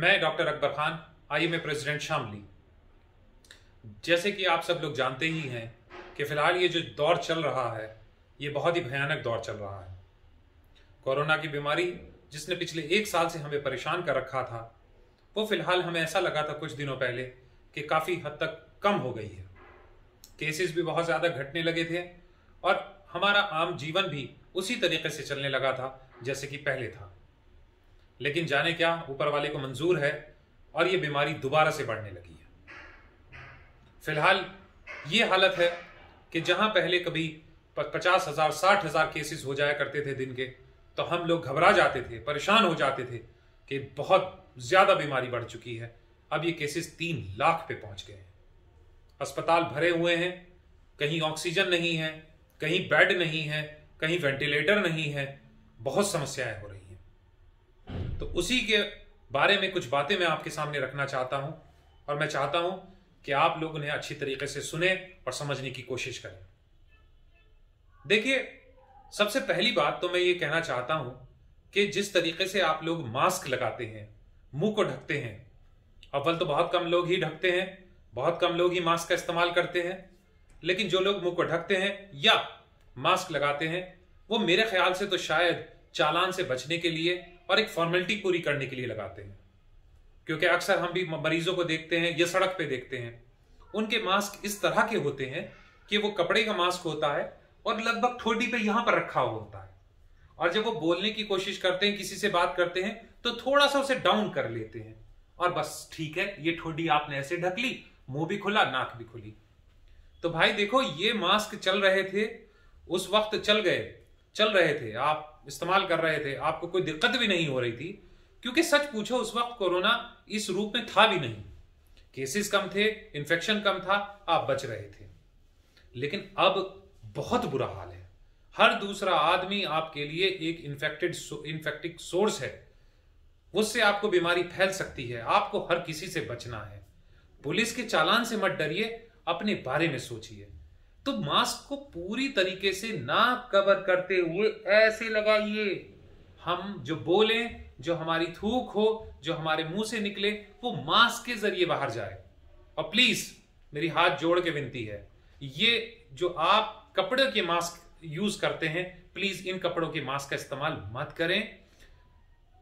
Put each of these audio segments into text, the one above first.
मैं doctor Akbar Khan, IMA president Shamli. जैसे कि आप सब लोग जानते ही हैं कि फिलहाल ये जो दौर चल रहा है ये बहुत ही भयानक दौर चल रहा है। कोरोना की बीमारी जिसने पिछले 1 साल से हमें परेशान कर रखा था, वो फिलहाल हमें ऐसा लगा था कुछ दिनों पहले कि काफ़ी हद तक कम हो गई है। केसेस भी बहुत ज़्यादा घटने लगे थे और हमारा आम जीवन भी उसी तरीके से चलने लगा था जैसे कि पहले था। लेकिन जाने क्या ऊपर वाले को मंजूर है और ये बीमारी दोबारा से बढ़ने लगी है। फिलहाल ये हालत है कि जहां पहले कभी 50,000 60,000 केसेस हो जाया करते थे दिन के, तो हम लोग घबरा जाते थे, परेशान हो जाते थे कि बहुत ज्यादा बीमारी बढ़ चुकी है। अब ये केसेस 3 लाख पे पहुंच गए हैं। अस्पताल भरे हुए हैं, कहीं ऑक्सीजन नहीं है, कहीं बेड नहीं है, कहीं वेंटिलेटर नहीं है, बहुत समस्याएं हो रही हैं। तो उसी के बारे में कुछ बातें मैं आपके सामने रखना चाहता हूं और मैं चाहता हूं कि आप लोग उन्हें अच्छी तरीके से सुने और समझने की कोशिश करें। देखिए, सबसे पहली बात तो मैं ये कहना चाहता हूं कि जिस तरीके से आप लोग मास्क लगाते हैं, मुंह को ढकते हैं, अव्वल तो बहुत कम लोग ही ढकते हैं, बहुत कम लोग ही मास्क का इस्तेमाल करते हैं। लेकिन जो लोग मुंह को ढकते हैं या मास्क लगाते हैं, वो मेरे ख्याल से तो शायद चालान से बचने के लिए और एक फॉर्मेलिटी पूरी करने के लिए लगाते हैं। क्योंकि अक्सर हम भी मरीजों को देखते हैं या सड़क पे देखते हैं, उनके मास्क इस तरह के होते हैं कि वो कपड़े का मास्क होता है और लगभग ठोडी पे यहां पर रखा हुआ होता है, और जब वो बोलने की कोशिश करते हैं, किसी से बात करते हैं, तो थोड़ा सा उसे डाउन कर लेते हैं और बस ठीक है, ये ठोडी आपने ऐसे ढक ली, मुंह भी खुला, नाक भी खुली। तो भाई देखो, ये मास्क चल रहे थे उस वक्त, चल रहे थे, आप इस्तेमाल कर रहे थे, आपको कोई दिक्कत भी नहीं हो रही थी, क्योंकि सच पूछो उस वक्त कोरोना इस रूप में था भी नहीं, केसेस कम थे, इन्फेक्शन कम था, आप बच रहे थे। लेकिन अब बहुत बुरा हाल है। हर दूसरा आदमी आपके लिए एक इन्फेक्टिक सोर्स है, उससे आपको बीमारी फैल सकती है। आपको हर किसी से बचना है। पुलिस के चालान से मत डरिए, अपने बारे में सोचिए। तो मास्क को पूरी तरीके से नाक कवर करते हुए ऐसे लगाइए। हम जो बोलें, जो हमारी थूक हो, जो हमारे मुंह से निकले, वो मास्क के जरिए बाहर जाए। और प्लीज मेरी हाथ जोड़ के विनती है, ये जो आप कपड़े के मास्क यूज करते हैं, प्लीज इन कपड़ों के मास्क का इस्तेमाल मत करें।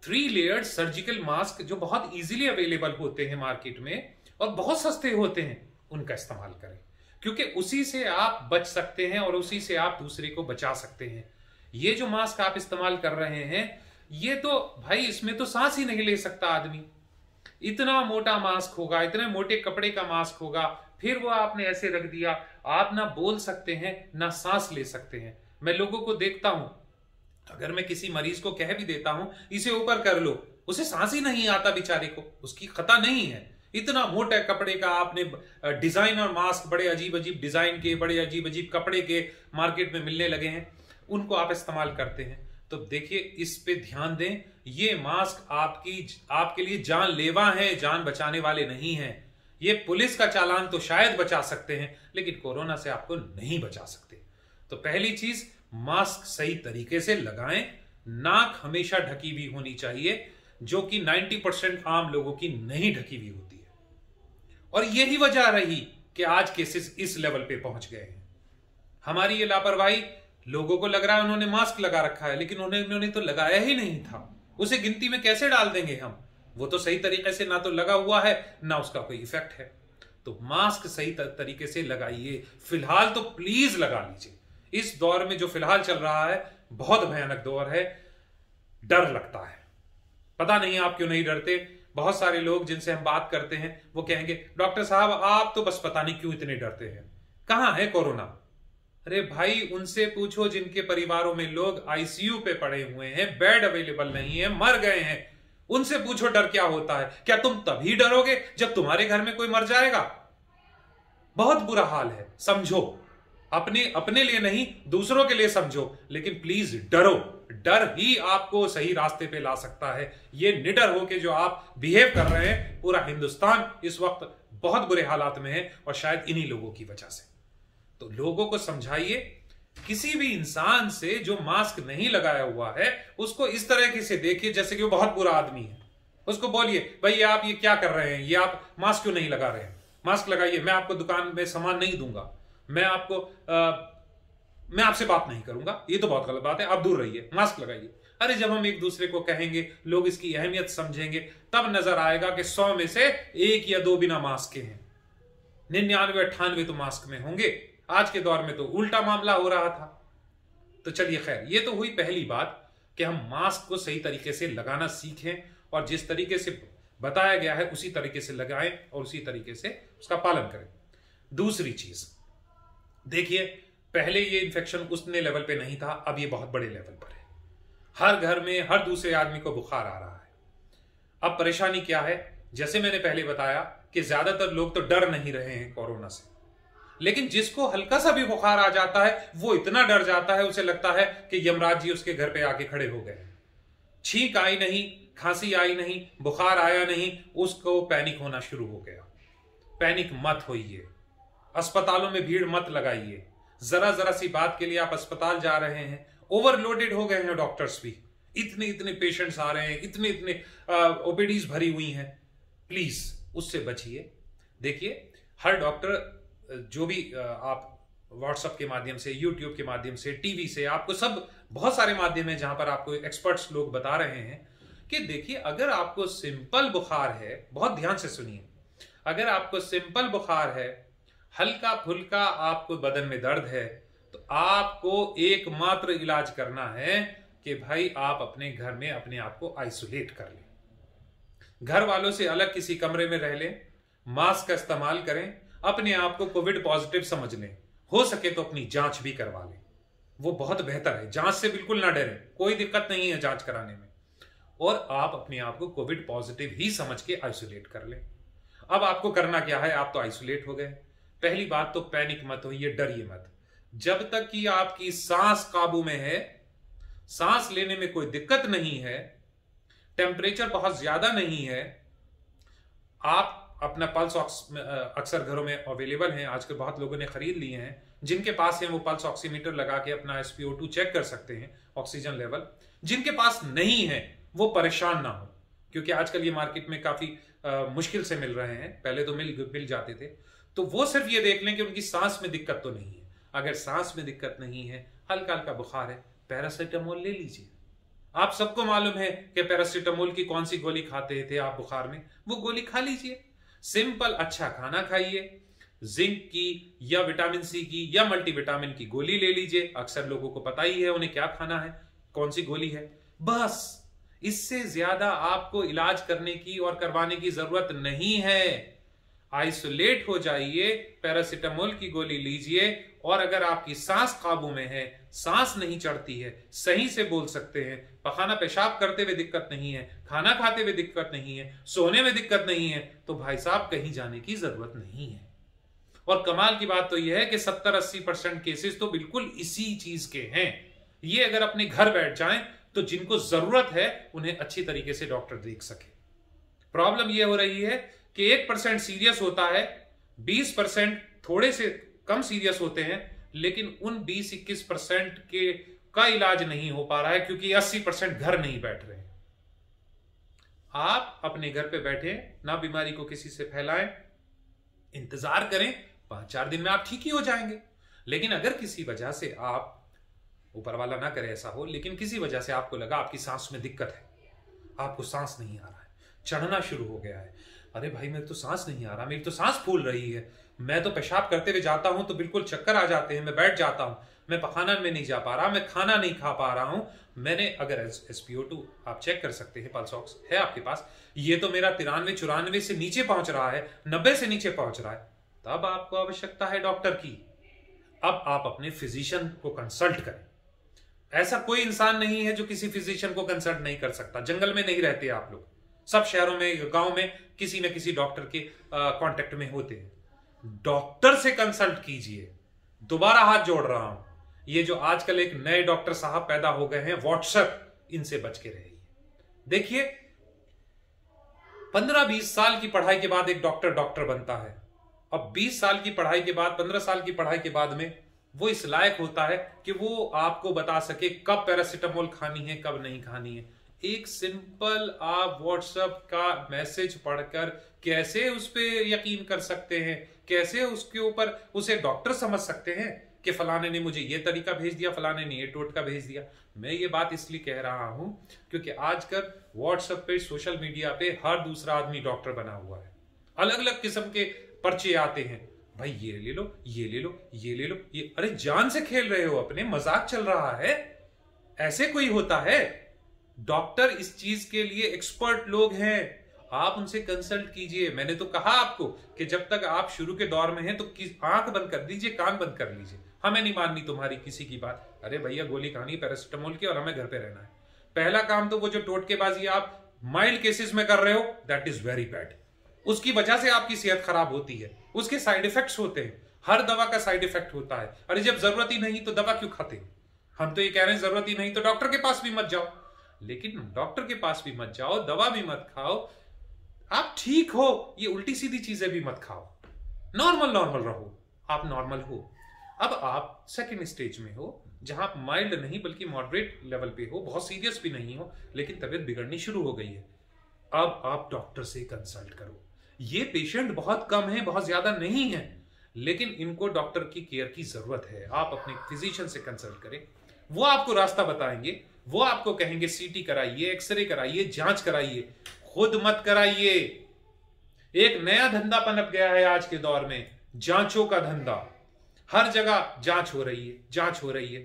3 लेयर्ड सर्जिकल मास्क जो बहुत इजीली अवेलेबल होते हैं मार्केट में और बहुत सस्ते होते हैं, उनका इस्तेमाल करें, क्योंकि उसी से आप बच सकते हैं और उसी से आप दूसरे को बचा सकते हैं। ये जो मास्क आप इस्तेमाल कर रहे हैं, ये तो भाई इसमें तो सांस ही नहीं ले सकता आदमी। इतना मोटा मास्क होगा, इतने मोटे कपड़े का मास्क होगा, फिर वो आपने ऐसे रख दिया, आप ना बोल सकते हैं ना सांस ले सकते हैं। मैं लोगों को देखता हूं, अगर मैं किसी मरीज को कह भी देता हूं इसे ऊपर कर लो, उसे सांस ही नहीं आता बेचारे को, उसकी खता नहीं है। इतना मोटा कपड़े का आपने डिजाइनर मास्क, बड़े अजीब अजीब डिजाइन के, बड़े अजीब अजीब कपड़े के मार्केट में मिलने लगे हैं, उनको आप इस्तेमाल करते हैं। तो देखिए, इस पे ध्यान दें। ये मास्क आपके लिए जानलेवा है, जान बचाने वाले नहीं हैं। ये पुलिस का चालान तो शायद बचा सकते हैं, लेकिन कोरोना से आपको नहीं बचा सकते। तो पहली चीज, मास्क सही तरीके से लगाएं। नाक हमेशा ढकी हुई होनी चाहिए, जो कि 90% आम लोगों की नहीं ढकी हुई होती है। और यही वजह रही कि आज केसेस इस लेवल पे पहुंच गए हैं। हमारी ये लापरवाही, लोगों को लग रहा है उन्होंने मास्क लगा रखा है, लेकिन उन्होंने तो लगाया ही नहीं था। उसे गिनती में कैसे डाल देंगे हम? वो तो सही तरीके से ना तो लगा हुआ है, ना उसका कोई इफेक्ट है। तो मास्क सही तरीके से लगाइए। फिलहाल तो प्लीज लगा लीजिए। इस दौर में जो फिलहाल चल रहा है, बहुत भयानक दौर है, डर लगता है। पता नहीं आप क्यों नहीं डरते। बहुत सारे लोग जिनसे हम बात करते हैं, वो कहेंगे डॉक्टर साहब आप तो बस पता नहीं क्यों इतने डरते हैं, कहां है कोरोना? अरे भाई, उनसे पूछो जिनके परिवारों में लोग आईसीयू पे पड़े हुए हैं, बेड अवेलेबल नहीं है, मर गए हैं। उनसे पूछो डर क्या होता है। क्या तुम तभी डरोगे जब तुम्हारे घर में कोई मर जाएगा? बहुत बुरा हाल है। समझो, अपने लिए नहीं, दूसरों के लिए समझो, लेकिन प्लीज डरो। डर ही आपको सही रास्ते पे ला सकता है। ये निडर होके जो आप बिहेव कर रहे हैं, पूरा हिंदुस्तान इस वक्त बहुत बुरे हालात में है, और शायद इन्हीं लोगों की वजह से। तो लोगों को समझाइए, किसी भी इंसान से जो मास्क नहीं लगाया हुआ है, उसको इस तरह से देखिए जैसे कि वो बहुत बुरा आदमी है। उसको बोलिए भाई आप ये क्या कर रहे हैं, ये आप मास्क क्यों नहीं लगा रहे हैं, मास्क लगाइए, मैं आपको दुकान में सामान नहीं दूंगा, मैं आपसे बात नहीं करूंगा, ये तो बहुत गलत बात है, आप दूर रहिए, मास्क लगाइए। अरे जब हम एक दूसरे को कहेंगे, लोग इसकी अहमियत समझेंगे, तब नजर आएगा कि 100 में से 1 या 2 बिना मास्क के हैं, 99-98 तो मास्क में होंगे। आज के दौर में तो उल्टा मामला हो रहा था। तो चलिए खैर, ये तो हुई पहली बात कि हम मास्क को सही तरीके से लगाना सीखें और जिस तरीके से बताया गया है उसी तरीके से लगाएं और उसी तरीके से उसका पालन करें। दूसरी चीज देखिए, पहले ये इन्फेक्शन उतने लेवल पे नहीं था, अब ये बहुत बड़े लेवल पर है। हर घर में हर दूसरे आदमी को बुखार आ रहा है। अब परेशानी क्या है, जैसे मैंने पहले बताया कि ज्यादातर लोग तो डर नहीं रहे हैं कोरोना से, लेकिन जिसको हल्का सा भी बुखार आ जाता है वो इतना डर जाता है, उसे लगता है कि यमराज जी उसके घर पे आके खड़े हो गए। छींक आई नहीं, खांसी आई नहीं, बुखार आया नहीं, उसको पैनिक होना शुरू हो गया। पैनिक मत होइए, अस्पतालों में भीड़ मत लगाइए। जरा जरा सी बात के लिए आप अस्पताल जा रहे हैं, ओवरलोडेड हो गए हैं डॉक्टर्स भी, इतने इतने पेशेंट्स आ रहे हैं, इतने इतने ओपीडीज भरी हुई हैं, प्लीज उससे बचिए। देखिए हर डॉक्टर जो भी आप व्हाट्सएप के माध्यम से, यूट्यूब के माध्यम से, टीवी से, आपको सब बहुत सारे माध्यम है जहां पर आपको एक्सपर्ट्स लोग बता रहे हैं कि देखिए अगर आपको सिंपल बुखार है, बहुत ध्यान से सुनिए, अगर आपको सिंपल बुखार है, हल्का फुल्का आपको बदन में दर्द है, तो आपको एकमात्र इलाज करना है कि भाई आप अपने घर में अपने आप को आइसोलेट कर लें, घर वालों से अलग किसी कमरे में रह लें, मास्क का इस्तेमाल करें, अपने आप को कोविड पॉजिटिव समझ लें, हो सके तो अपनी जांच भी करवा लें, वो बहुत बेहतर है। जांच से बिल्कुल ना डरें, कोई दिक्कत नहीं है जांच कराने में, और आप अपने आप को कोविड पॉजिटिव ही समझ के आइसोलेट कर लें। अब आपको करना क्या है, आप तो आइसोलेट हो गए। पहली बात तो पैनिक मत होइए, डरिए मत। जब तक कि आपकी सांस काबू में है, सांस लेने में कोई दिक्कत नहीं है, टेम्परेचर बहुत ज्यादा नहीं है, आप अपना पल्स अक्सर घरों में अवेलेबल हैं, आजकल बहुत लोगों ने खरीद लिए हैं, जिनके पास है वो पल्स ऑक्सीमीटर लगा के अपना SpO2 चेक कर सकते हैं, ऑक्सीजन लेवल। जिनके पास नहीं है वो परेशान ना हो, क्योंकि आजकल ये मार्केट में काफी मुश्किल से मिल रहे हैं, पहले तो मिल जाते थे। तो वो सिर्फ ये देख लें कि उनकी सांस में दिक्कत तो नहीं है। अगर सांस में दिक्कत नहीं है, हल्का हल्का बुखार है, पैरासीटामोल ले लीजिए। आप सबको मालूम है कि पैरासीटामोल की कौन सी गोली खाते थे आप बुखार में, वो गोली खा लीजिए। सिंपल अच्छा खाना खाइए, जिंक की या विटामिन सी की या मल्टीविटामिन की गोली ले लीजिए। अक्सर लोगों को पता ही है उन्हें क्या खाना है, कौन सी गोली है। बस इससे ज्यादा आपको इलाज करने की और करवाने की जरूरत नहीं है। आइसोलेट हो जाइए, पैरासीटामोल की गोली लीजिए, और अगर आपकी सांस काबू में है, सांस नहीं चढ़ती है, सही से बोल सकते हैं, पखाना पेशाब करते हुए दिक्कत नहीं है, खाना खाते हुए दिक्कत नहीं है, सोने में दिक्कत नहीं है, तो भाई साहब कहीं जाने की जरूरत नहीं है। और कमाल की बात तो यह है कि 70-80% केसेस तो बिल्कुल इसी चीज के हैं। ये अगर अपने घर बैठ जाएं तो जिनको जरूरत है उन्हें अच्छी तरीके से डॉक्टर देख सके। प्रॉब्लम यह हो रही है कि 1% सीरियस होता है, 20% थोड़े से कम सीरियस होते हैं, लेकिन उन 20-21% के का इलाज नहीं हो पा रहा है क्योंकि 80% घर नहीं बैठ रहे। आप अपने घर पे बैठे, ना बीमारी को किसी से फैलाएं, इंतजार करें, 5-4 दिन में आप ठीक ही हो जाएंगे। लेकिन अगर किसी वजह से आप, ऊपर वाला ना करे ऐसा हो, लेकिन किसी वजह से आपको लगा आपकी सांस में दिक्कत है, आपको सांस नहीं आ रहा है, चढ़ना शुरू हो गया है, अरे भाई मेरी तो सांस नहीं आ रहा, मेरी तो सांस फूल रही है, मैं तो पेशाब करते हुए जाता हूं तो बिल्कुल चक्कर आ जाते हैं, मैं बैठ जाता हूं, मैं पखाना में नहीं जा पा रहा, मैं खाना नहीं खा पा रहा हूं, मैंने अगर SpO2 आप चेक कर सकते हैं, पल्स ऑक्स है आपके पास, ये तो मेरा 93-94 से नीचे पहुंच रहा है, 90 से नीचे पहुंच रहा है, तब आपको आवश्यकता है डॉक्टर की। अब आप अपने फिजिशियन को कंसल्ट करें। ऐसा कोई इंसान नहीं है जो किसी फिजिशियन को कंसल्ट नहीं कर सकता। जंगल में नहीं रहते आप लोग, सब शहरों में, गांव में किसी न किसी डॉक्टर के कांटेक्ट में होते हैं। डॉक्टर से कंसल्ट कीजिए। दोबारा हाथ जोड़ रहा हूं, ये जो आजकल एक नए डॉक्टर साहब पैदा हो गए हैं व्हाट्सएप, इनसे बच के रहिए। देखिए 15-20 साल की पढ़ाई के बाद एक डॉक्टर बनता है। अब 20 साल की पढ़ाई के बाद, 15 साल की पढ़ाई के बाद में वो इस लायक होता है कि वो आपको बता सके कब पैरासीटामोल खानी है, कब नहीं खानी है। एक सिंपल आप व्हाट्सएप का मैसेज पढ़कर कैसे उस पर यकीन कर सकते हैं, कैसे उसके ऊपर उसे डॉक्टर समझ सकते हैं कि फलाने ने मुझे ये तरीका भेज दिया, फलाने ने ये टोटका भेज दिया। मैं ये बात इसलिए कह रहा हूं क्योंकि आजकल व्हाट्सएप पे, सोशल मीडिया पे हर दूसरा आदमी डॉक्टर बना हुआ है। अलग अलग किस्म के पर्चे आते हैं, भाई ये ले लो, ये ले लो, ये ले लो, ये। अरे जान से खेल रहे हो अपने, मजाक चल रहा है? ऐसे कोई होता है? डॉक्टर इस चीज के लिए एक्सपर्ट लोग हैं, आप उनसे कंसल्ट कीजिए। मैंने तो कहा आपको कि जब तक आप शुरू के दौर में हैं तो आंख बंद कर दीजिए, कान बंद कर लीजिए। हमें नहीं माननी तुम्हारी किसी की बात। अरे भैया गोली खानी पैरासिटामोल की और हमें घर पे रहना है। पहला काम तो वो जो टोटकेबाजी आप माइल्ड केसेस में कर रहे हो, दैट इज वेरी बैड। उसकी वजह से आपकी सेहत खराब होती है, उसके साइड इफेक्ट्स होते हैं। हर दवा का साइड इफेक्ट होता है। अरे जब जरूरत ही नहीं तो दवा क्यों खाते? हम तो ये कह रहे हैं जरूरत ही नहीं तो डॉक्टर के पास भी मत जाओ। लेकिन डॉक्टर के पास भी मत जाओ, दवा भी मत खाओ, आप ठीक हो, ये उल्टी सीधी चीजें भी मत खाओ, नॉर्मल नॉर्मल रहो। आप नॉर्मल हो। अब आप सेकंड स्टेज में हो, जहां आप माइल्ड नहीं बल्कि मॉडरेट लेवल पे हो, बहुत सीरियस भी नहीं हो, लेकिन तबीयत बिगड़नी शुरू हो गई है। अब आप डॉक्टर से कंसल्ट करो। ये पेशेंट बहुत कम है, बहुत ज्यादा नहीं है, लेकिन इनको डॉक्टर की केयर की जरूरत है। आप अपने फिजिशियन से कंसल्ट करें, वो आपको रास्ता बताएंगे। वो आपको कहेंगे सीटी कराइए, एक्सरे कराइए, जांच कराइए, खुद मत कराइए। एक नया धंधा पनप गया है आज के दौर में, जांचों का धंधा। हर जगह जांच हो रही है, जांच हो रही है।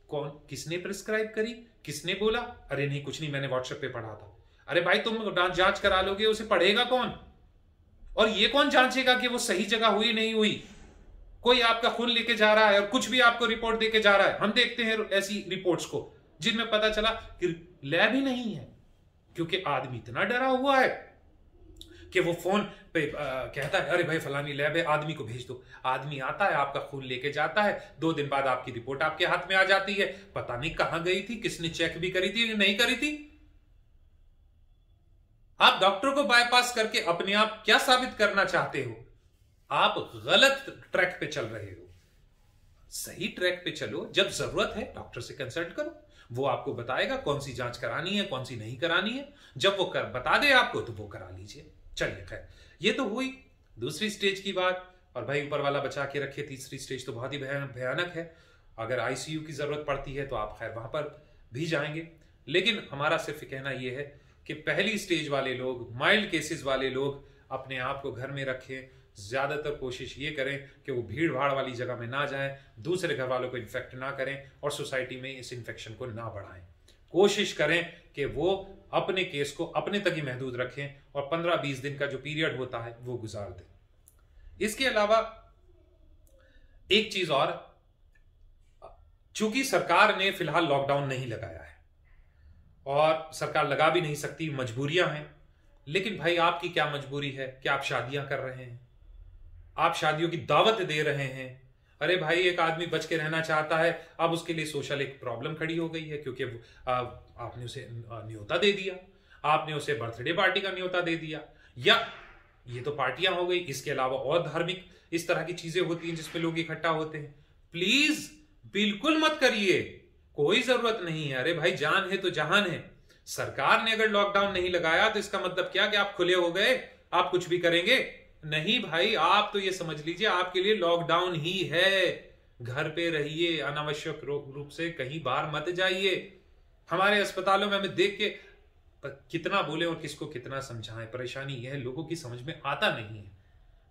कौन, किसने प्रिस्क्राइब करी, किसने बोला? अरे नहीं कुछ नहीं, मैंने व्हाट्सएप पे पढ़ा था। अरे भाई तुम जांच करा लोगे, उसे पढ़ेगा कौन? और ये कौन जांचेगा कि वो सही जगह हुई नहीं हुई? कोई आपका खून लेके जा रहा है और कुछ भी आपको रिपोर्ट देके जा रहा है। हम देखते हैं ऐसी रिपोर्ट्स को जिनमें पता चला कि लैब ही नहीं है, क्योंकि आदमी इतना डरा हुआ है कि वो फोन पे कहता है अरे भाई फलानी लैब है, आदमी को भेज दो। आदमी आता है, आपका खून लेके जाता है, 2 दिन बाद आपकी रिपोर्ट आपके हाथ में आ जाती है। पता नहीं कहां गई थी, किसने चेक भी करी थी नहीं करी थी। आप डॉक्टर को बाईपास करके अपने आप क्या साबित करना चाहते हो? आप गलत ट्रैक पे चल रहे हो। सही ट्रैक पे चलो, जब जरूरत है डॉक्टर से कंसल्ट करो, वो आपको बताएगा कौन सी जांच करानी है, कौन सी नहीं करानी है। जब वो बता दे आपको तो वो करा लीजिए। चलिए खैर, ये तो हुई दूसरी स्टेज की बात। और भाई ऊपर वाला बचा के रखे, तीसरी स्टेज तो बहुत ही भयानक है। अगर आईसीयू की जरूरत पड़ती है तो आप खैर वहां पर भी जाएंगे। लेकिन हमारा सिर्फ कहना यह है कि पहली स्टेज वाले लोग, माइल्ड केसेस वाले लोग, अपने आप को घर में रखें। ज्यादातर कोशिश ये करें कि वो भीड़ भाड़ वाली जगह में ना जाएं, दूसरे घर वालों को इन्फेक्ट ना करें और सोसाइटी में इस इन्फेक्शन को ना बढ़ाएं। कोशिश करें कि वो अपने केस को अपने तक ही महदूद रखें और 15-20 दिन का जो पीरियड होता है वो गुजार दें। इसके अलावा एक चीज और, चूंकि सरकार ने फिलहाल लॉकडाउन नहीं लगाया है और सरकार लगा भी नहीं सकती, मजबूरियां हैं। लेकिन भाई आपकी क्या मजबूरी है कि आप शादियां कर रहे हैं, आप शादियों की दावत दे रहे हैं। अरे भाई एक आदमी बच के रहना चाहता है, अब उसके लिए सोशल एक प्रॉब्लम खड़ी हो गई है, क्योंकि आपने उसे न्योता दे दिया, आपने उसे बर्थडे पार्टी का न्योता दे दिया, या ये तो पार्टियां हो गई, इसके अलावा और धार्मिक इस तरह की चीजें होती हैं जिसमें लोग इकट्ठा होते हैं। प्लीज बिल्कुल मत करिए, कोई जरूरत नहीं है। अरे भाई जान है तो जहान है। सरकार ने अगर लॉकडाउन नहीं लगाया तो इसका मतलब क्या कि आप खुले हो गए, आप कुछ भी करेंगे? नहीं भाई, आप तो ये समझ लीजिए आपके लिए लॉकडाउन ही है। घर पे रहिए, अनावश्यक रूप से कहीं बाहर मत जाइए। हमारे अस्पतालों में हमें देख के कितना बोले और किसको कितना समझाएं, परेशानी यह है लोगों की समझ में आता नहीं है।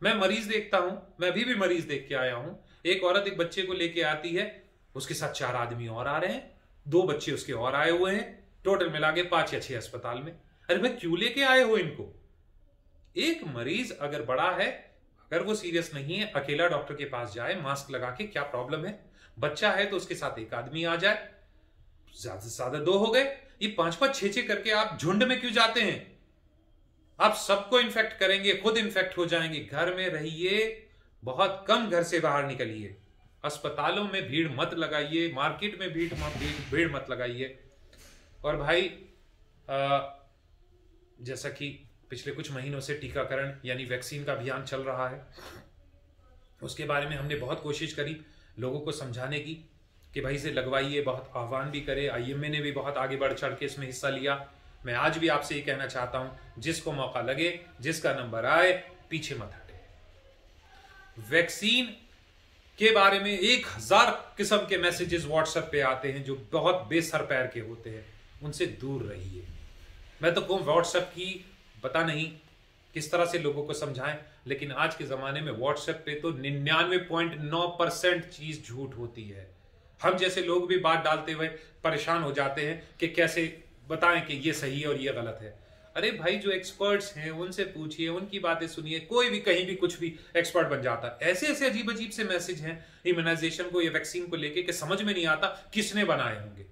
मैं मरीज देखता हूं, मैं अभी भी मरीज देख के आया हूं। एक औरत एक बच्चे को लेके आती है, उसके साथ 4 आदमी और आ रहे हैं, 2 बच्चे उसके और आए हुए हैं, टोटल मिला के 5 या 6 अस्पताल में। अरे भाई क्यों लेके आए हो इनको? एक मरीज अगर बड़ा है, अगर वो सीरियस नहीं है, अकेला डॉक्टर के पास जाए मास्क लगा के, क्या प्रॉब्लम है? बच्चा है तो उसके साथ 1 आदमी आ जाए, ज्यादा से ज्यादा 2 हो गए। ये 5-5, 6-6 करके आप झुंड में क्यों जाते हैं? आप सबको इन्फेक्ट करेंगे, खुद इन्फेक्ट हो जाएंगे। घर में रहिए, बहुत कम घर से बाहर निकलिए, अस्पतालों में भीड़ मत लगाइए, मार्केट में भीड़ मत लगाइए। और भाई जैसा कि पिछले कुछ महीनों से टीकाकरण यानी वैक्सीन का अभियान चल रहा है, उसके बारे में हमने बहुत कोशिश करी लोगों को समझाने की कि भाई इसे लगवाइए, बहुत आह्वान भी करे। आईएमए ने भी बहुत आगे बढ़ चढ़ के इसमें हिस्सा लिया। मैं आज भी आपसे ये कहना चाहता हूं, जिसको मौका लगे, जिसका नंबर आए, पीछे मत हटे। वैक्सीन के बारे में 1000 किस्म के मैसेजेस व्हाट्सएप पे आते हैं जो बहुत बेसर पैर के होते हैं, उनसे दूर रहिए। मैं तो कहूं व्हाट्सएप की पता नहीं किस तरह से लोगों को समझाएं, लेकिन आज के जमाने में व्हाट्सएप पे तो 99.9% चीज झूठ होती है। हम जैसे लोग भी बात डालते हुए परेशान हो जाते हैं कि कैसे बताएं कि ये सही है और ये गलत है। अरे भाई, जो एक्सपर्ट्स हैं उनसे पूछिए, उनकी बातें सुनिए। कोई भी कहीं भी कुछ भी एक्सपर्ट बन जाता है। ऐसे ऐसे अजीब अजीब से मैसेज हैं इम्यूनाइजेशन को या वैक्सीन को लेके कि समझ में नहीं आता किसने बनाए होंगे।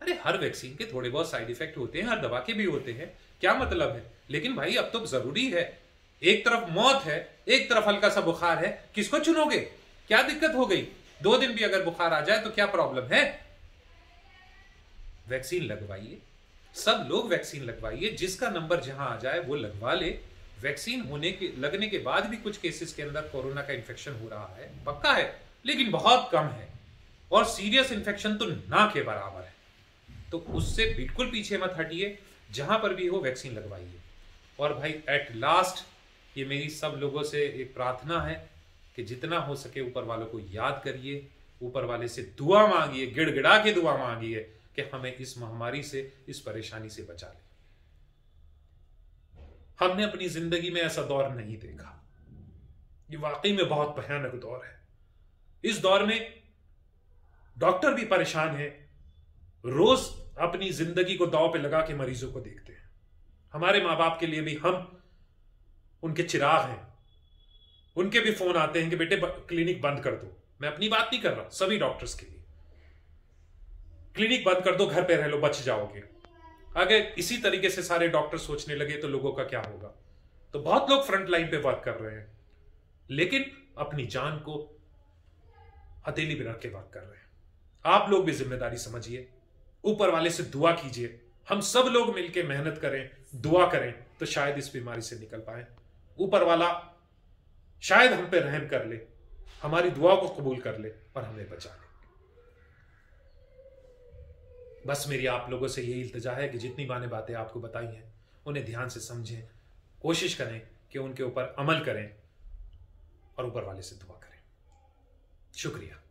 अरे हर वैक्सीन के थोड़े बहुत साइड इफेक्ट होते हैं, हर दवा के भी होते हैं, क्या मतलब है। लेकिन भाई अब तो जरूरी है, एक तरफ मौत है, एक तरफ हल्का सा बुखार है, किसको चुनोगे? क्या दिक्कत हो गई? 2 दिन भी अगर बुखार आ जाए तो क्या प्रॉब्लम है? वैक्सीन लगवाइए, सब लोग वैक्सीन लगवाइए। जिसका नंबर जहां आ जाए वो लगवा ले। वैक्सीन लगने के बाद भी कुछ केसेस के अंदर कोरोना का इंफेक्शन हो रहा है, पक्का है, लेकिन बहुत कम है, और सीरियस इंफेक्शन तो ना के बराबर है। तो उससे बिल्कुल पीछे मत हटिए, जहां पर भी हो वैक्सीन लगवाइए। और भाई एट लास्ट ये मेरी सब लोगों से एक प्रार्थना है कि जितना हो सके ऊपर वालों को याद करिए, ऊपर वाले से दुआ मांगिए, गिड़गिड़ा के दुआ मांगिए कि हमें इस महामारी से, इस परेशानी से बचा ले। हमने अपनी जिंदगी में ऐसा दौर नहीं देखा। ये वाकई में बहुत भयानक दौर है। इस दौर में डॉक्टर भी परेशान है, रोज अपनी जिंदगी को दांव पे लगा के मरीजों को देखते हैं। हमारे मां बाप के लिए भी हम उनके चिराग हैं। उनके भी फोन आते हैं कि बेटे क्लिनिक बंद कर दो। मैं अपनी बात नहीं कर रहा, सभी डॉक्टर्स के लिए क्लिनिक बंद कर दो, घर पे रह लो, बच जाओगे। अगर इसी तरीके से सारे डॉक्टर सोचने लगे तो लोगों का क्या होगा। तो बहुत लोग फ्रंट लाइन पे वर्क कर रहे हैं, लेकिन अपनी जान को हथेली पे रख के वर्क कर रहे हैं। आप लोग भी जिम्मेदारी समझिए, ऊपर वाले से दुआ कीजिए। हम सब लोग मिलकर मेहनत करें, दुआ करें, तो शायद इस बीमारी से निकल पाए। ऊपर वाला शायद हम पे रहम कर ले, हमारी दुआ को कबूल कर ले और हमें बचा ले। बस मेरी आप लोगों से यही इल्तिजा है कि जितनी मैंने बातें आपको बताई हैं उन्हें ध्यान से समझें, कोशिश करें कि उनके ऊपर अमल करें और ऊपर वाले से दुआ करें। शुक्रिया।